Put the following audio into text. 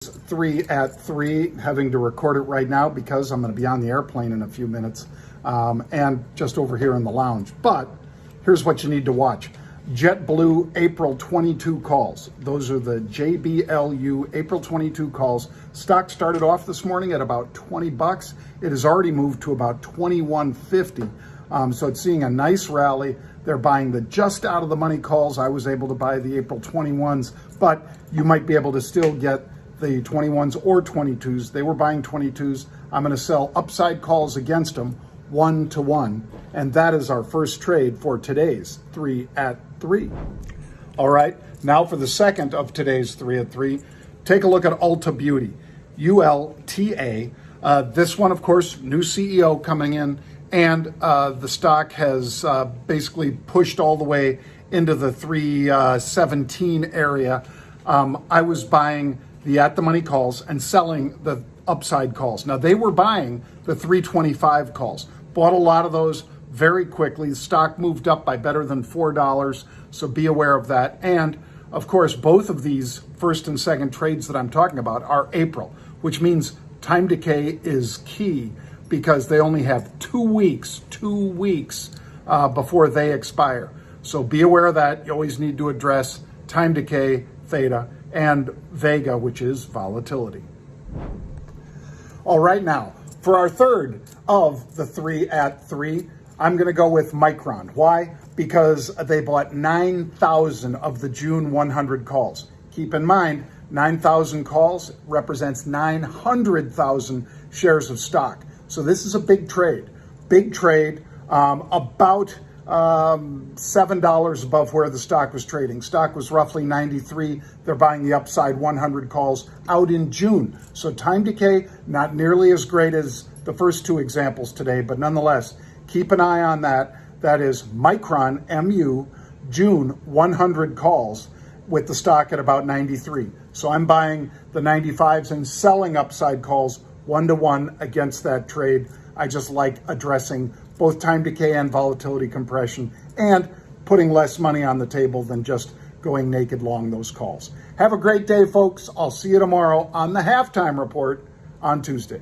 3 at 3, having to record it right now because I'm going to be on the airplane in a few minutes and just over here in the lounge. But here's what you need to watch. JetBlue April 22 calls. Those are the JBLU April 22 calls. Stock started off this morning at about 20 bucks. It has already moved to about 21.50. So it's seeing a nice rally. They're buying the just out of the money calls. I was able to buy the April 21s, but you might be able to still get the 21s or 22s. They were buying 22s. I'm going to sell upside calls against them 1-to-1. And that is our first trade for today's 3 at 3. All right, now for the second of today's 3 at 3, take a look at Ulta Beauty, ULTA. This one, of course, new CEO coming in, and the stock has basically pushed all the way into the 317 area. I was buying the at-the-money calls and selling the upside calls. Now, they were buying the 325 calls. Bought a lot of those very quickly. The stock moved up by better than $4, so be aware of that. And, of course, both of these first and second trades that I'm talking about are April, which means time decay is key because they only have 2 weeks before they expire. So be aware of that. You always need to address time decay, theta, and vega, which is volatility. All right, now for our third of the 3 at 3, I'm going to go with Micron. Why? Because they bought 9,000 of the June 100 calls. Keep in mind, 9,000 calls represents 900,000 shares of stock. So this is a big trade. Big trade, about $7 above where the stock was trading. Stock was roughly 93. They're buying the upside 100 calls out in June. So time decay, not nearly as great as the first two examples today, but nonetheless, keep an eye on that. That is Micron, MU, June 100 calls with the stock at about 93. So I'm buying the 95s and selling upside calls 1-to-1 against that trade. I just like addressing both time decay and volatility compression and putting less money on the table than just going naked long those calls. Have a great day, folks. I'll see you tomorrow on the halftime report on Tuesday.